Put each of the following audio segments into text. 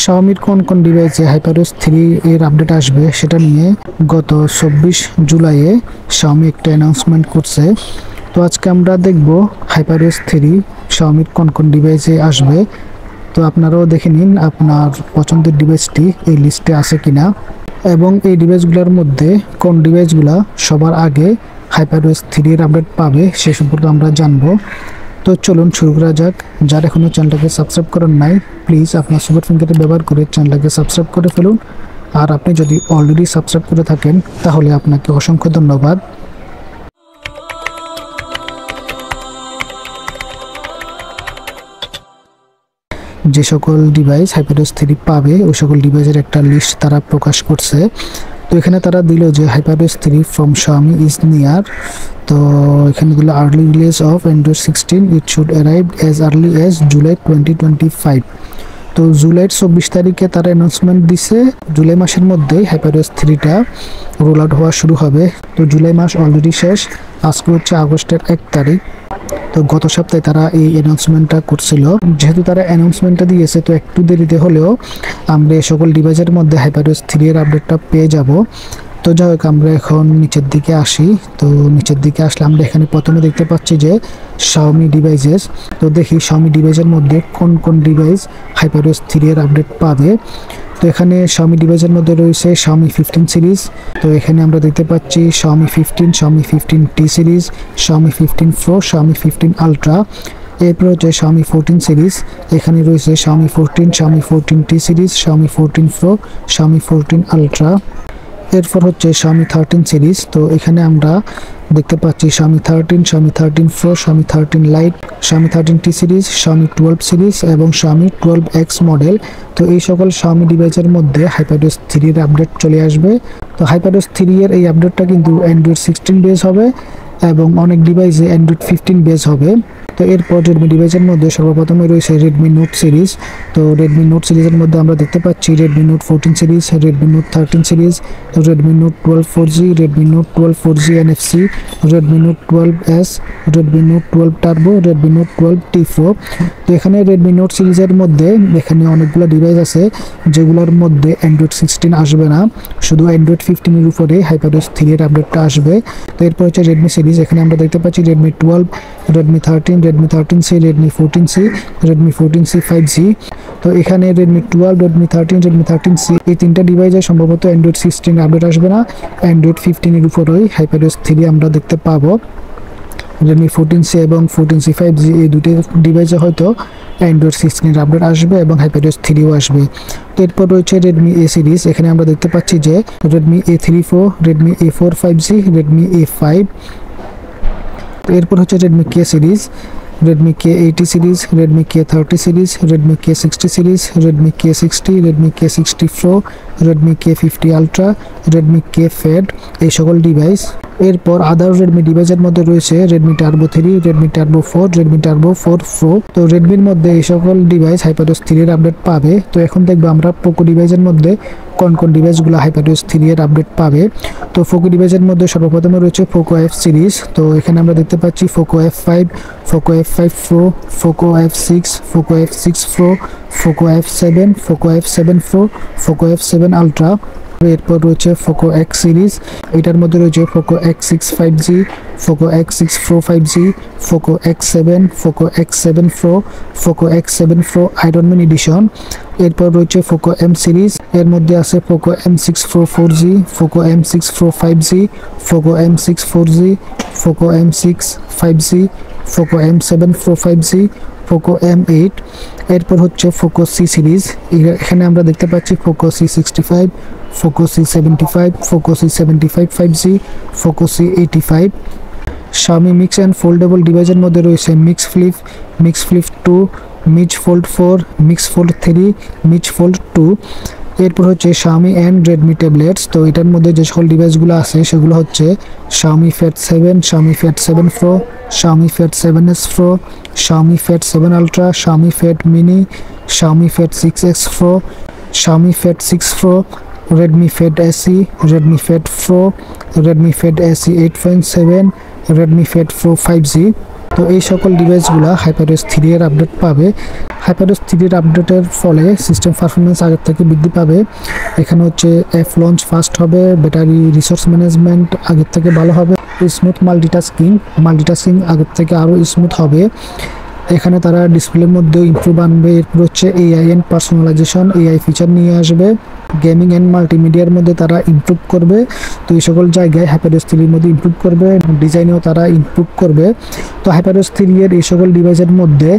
Xiaomi কোন কোন ডিভাইসে HyperOS 3 এর আপডেট আসবে সেটা নিয়ে গত 24 জুলাইয়ে Xiaomi একটা অ্যানাউন্সমেন্ট করছে। তো আজকে আমরা দেখব HyperOS 3 Xiaomi কোন কোন ডিভাইসে আসবে। তো আপনারাও দেখে নিন আপনার পছন্দের ডিভাইসটি এই লিস্টে আছে কিনা এবং এই ডিভাইসগুলোর মধ্যে কোন ডিভাইসগুলো সবার আগে HyperOS 3 এর আপডেট পাবে সে সম্পর্কে আমরা জানবো। তো চলুন শুরু করা যাক। যারা এখনো চ্যানেলটাকে সাবস্ক্রাইব করেন নাই প্লিজ আপনার সুপার ফিঙ্গারটি ব্যবহার করে চ্যানেলটাকে সাবস্ক্রাইব করে ফেলুন। আর আপনি যদি অলরেডি সাবস্ক্রাইব করে থাকেন তাহলে আপনাকে অসংখ্য ধন্যবাদ। যে সকল ডিভাইস HyperOS 3 পাবে ওই সকল ডিভাইসের একটা লিস্ট তারা প্রকাশ করছে। তো এখানে তারা দিল যে HyperOS 3 from Xiaomi is near। তো এখানে দিল early release of Android 16 it should arrive as early as July 2025। তো জুলাই 24 তারিখে তারা অ্যানাউন্সমেন্ট দিছে জুলাই মাসের মধ্যেই HyperOS 3টা রোল আউট হওয়া শুরু হবে। তো জুলাই মাস অলরেডি শেষ, আজকে হচ্ছে আগস্টের 1 তারিখ। তো গত সপ্তাহে তারা এই অ্যানাউন্সমেন্টটা করছিল। যেহেতু তারা অ্যানাউন্সমেন্টটা দিয়েছে তো একটু দেরিতে হলেও আমরা এই সকল ডিভাইসের মধ্যে HyperOS 3 এর আপডেটটা পেয়ে যাব। তো যাই হোক আমরা এখন নিচের দিকে আসি। তো নিচের দিকে আসলে আমরা এখানে প্রথমে দেখতে পাচ্ছি যে Xiaomi ডিভাইসেস। তো দেখি Xiaomi ডিভাইসের মধ্যে কোন কোন ডিভাইস HyperOS 3 এর আপডেট পাবে। তো এখানে Xiaomi ডিভাইসের মধ্যে রয়েছে Xiaomi 15 সিরিজ। তো এখানে আমরা দেখতে পাচ্ছি Xiaomi 15, Xiaomi 15T series, Xiaomi 15 Pro, Xiaomi 15 Ultra। এরপর হচ্ছে Xiaomi 14 সিরিজ। এখানে রয়েছে Xiaomi 14, Xiaomi 14T series, Xiaomi 14 Pro, Xiaomi 14 Ultra। এরপর হচ্ছে Xiaomi 13 সিরিজ। তো এখানে আমরা দেখতে পাচ্ছি Xiaomi 13, Xiaomi 13 Pro, Xiaomi 13 Lite, Xiaomi 13T series, Xiaomi 12 series এবং Xiaomi 12X মডেল। তো এই সকল Xiaomi ডিভাইসের মধ্যে HyperOS 3 এর আপডেট চলে আসবে। তো HyperOS 3 এর এই আপডেটটা কিন্তু Android 16 বেস হবে এবং অনেক ডিভাইসে Android 15 বেস হবে। তো এরপর Redmi ডিভাইসের মধ্যে সর্বপ্রথমে রয়েছে Redmi Note সিরিজ। তো Redmi Note সিরিজের মধ্যে আমরা দেখতে পাচ্ছি Redmi Note 14 series, Redmi Note 13 series, Redmi Note 12 4G, Redmi Note 12 4G NFC, Redmi Note 12S, Redmi Note 12 Turbo, Redmi Note 12 T Pro। তো এখানে Redmi Note সিরিজের মধ্যে এখানে অনেকগুলো ডিভাইস আছে যেগুলোর মধ্যে Android 16 আসবে না, শুধু Android 15 এর উপরে HyperOS 3 এর আপডেটটা আসবে। তো এরপর হচ্ছে Redmi সিরিজ। এখানে আমরা দেখতে পাচ্ছি Redmi 12, Redmi 13, Redmi 13C, Redmi 14C, Redmi 14C 5G। তো এখানে Redmi 12, Redmi 13, Redmi 13C এই তিনটা ডিভাইসে সম্ভবত Android 16 আপডেট আসবে না, Android 15 এর উপরেই HyperOS 3 আমরা দেখতে পাবো। Redmi 14C এবং 14C 5G এই দুটি ডিভাইসে হয়তো Android 16 এর আপডেট আসবে এবং HyperOS 3ও আসবে। তো এরপর রয়েছে Redmi A সিরিজ। এখানে আমরা দেখতে পাচ্ছি যে Redmi A3 Pro, Redmi A4 5G, Redmi A5। এরপর হচ্ছে Redmi K series, Redmi K80 series, Redmi K30 series, Redmi K60 series, Redmi K60, Redmi K60 Pro, Redmi K50 Ultra, Redmi K Fed এই সকল device. এরপর আদার Redmi ডিভাইসের মধ্যে রয়েছে Redmi Turbo 3, Redmi Turbo 4, Redmi Turbo 4 Pro। তো Redmi-র মধ্যে এই সকল ডিভাইস HyperOS 3 এর আপডেট পাবে। তো এখন দেখবো আমরা Poco ডিভাইসের মধ্যে কোন কোন ডিভাইসগুলো HyperOS 3 এর আপডেট পাবে। তো Poco ডিভাইসের মধ্যে সর্বপ্রথমে রয়েছে Poco F সিরিজ। তো এখানে আমরা দেখতে পাচ্ছি Poco F5, Poco F5 Pro, Poco F6, Poco F6 Pro, Poco F7, Poco F7 Pro, Poco F7 Ultra। এরপর রয়েছে Poco X সিরিজ। এটার মধ্যে রয়েছে Poco X6 5G, Poco X6 Pro 5G, Poco X7, Poco X7 Pro, Poco X7 Pro Iron Man edition. এরপর রয়েছে Poco M series. এর মধ্যে আছে Poco M6 Pro 4G, Poco M6 Pro 5G, Poco M6 4G, Poco M6 5G, Poco M7 Pro 5G, Poco M8। এরপর হচ্ছে Poco C series. এখানে আমরা দেখতে পাচ্ছি Poco C65, Poco C75, Poco C75 5G, Poco C85। Xiaomi Mix and Foldable ডিভাইসের মধ্যে রয়েছে Mix Flip, Mix Flip 2, Mix Fold 4, Mix Fold 3, Mix Fold 2। এরপর হচ্ছে Xiaomi and Redmi ট্যাবলেটস। তো এটার মধ্যে যে সকল ডিভাইসগুলো আছে সেগুলো হচ্ছে Xiaomi Pad 7, Xiaomi Pad 7 Pro, Xiaomi Pad 7s Pro, Xiaomi Pad 7 Ultra, Xiaomi Pad Mini, Xiaomi Pad 6X Pro, Xiaomi Pad 6 Pro, Redmi Pad SE, Redmi Pad Pro, Redmi Pad SE 8.7, Redmi Pad Pro 5G। তো এই সকল ডিভাইসগুলো HyperOS 3 এর update পাবে। HyperOS 3 আপডেটের ফলে system performance আগের থেকে বৃদ্ধি পাবে। এখানে হচ্ছে অ্যাপ লঞ্চ ফাস্ট হবে, ব্যাটারি রিসোর্স ম্যানেজমেন্ট আগের থেকে ভালো হবে, স্মুথ মাল্টিটাস্কিং আগের থেকে আরও স্মুথ হবে। এখানে তারা ডিসপ্লের মধ্যে ইমপ্রুভ আনবে। এরপর হচ্ছে AI and personalisation, AI feature নিয়ে আসবে। গেমিং অ্যান্ড মাল্টিমিডিয়ার মধ্যে তারা ইমপ্রুভ করবে। তো এই সকল জায়গায় HyperOS 3 মধ্যে ইমপ্রুভ করবে, ডিজাইনেও তারা ইমপ্রুভ করবে। তো HyperOS 3 এর এই সকল ডিভাইসের মধ্যে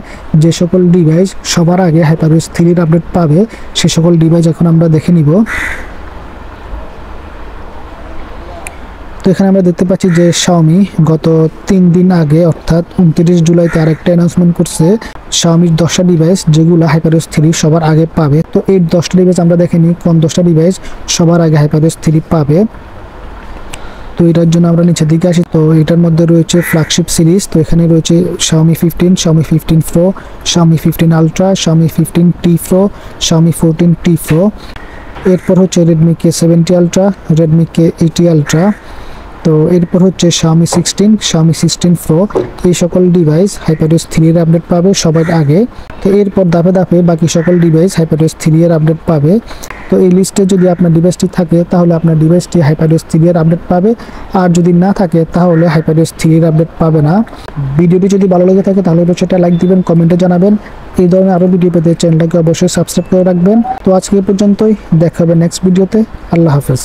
যে সকল ডিভাইস সবার আগে HyperOS 3 আপডেট পাবে সে সকল ডিভাইস এখন আমরা দেখে নিব। তো এখানে আমরা দেখতে পাচ্ছি যে Xiaomi গত 3 দিন আগে অর্থাৎ 29 জুলাইতে আরেকটা অ্যানাউন্সমেন্ট করছে Xiaomiর 10টা ডিভাইস যেগুলো HyperOS 3 সবার আগে পাবে। তো এই 10টা ডিভাইস আমরা দেখে নিই কোন 10টা ডিভাইস সবার আগে HyperOS 3 পাবে। তো এটার জন্য আমরা নিচের দিকে আসি। তো এটার মধ্যে রয়েছে ফ্ল্যাগশিপ সিরিজ। তো এখানে রয়েছে Xiaomi 15, Xiaomi 15 Pro, Xiaomi 15 Ultra, Xiaomi 15T Pro, Xiaomi 14T Pro। এরপর হচ্ছে Redmi K70 Ultra, Redmi K80 Ultra। তো এরপর হচ্ছে Xiaomi 16 Pro। এই সকল ডিভাইস HyperOS 3 এর আপডেট পাবে সবার আগে। তো এরপর ধাপে ধাপে বাকি সকল ডিভাইস HyperOS 3 এর আপডেট পাবে। তো এই লিস্টে যদি আপনার ডিভাইসটি থাকে তাহলে আপনার ডিভাইসটি HyperOS 3 এর আপডেট পাবে, আর যদি না থাকে তাহলে HyperOS 3 এর আপডেট পাবে না। ভিডিওটি যদি ভালো লেগে থাকে তাহলে অবশ্যই লাইক দিবেন, কমেন্টে জানাবেন। এই ধরনের আরও ভিডিও পেতে চ্যানেলটাকে অবশ্যই সাবস্ক্রাইব করে রাখবেন। তো আজকে এই পর্যন্তই, দেখা হবে নেক্সট ভিডিওতে। আল্লাহ হাফেজ।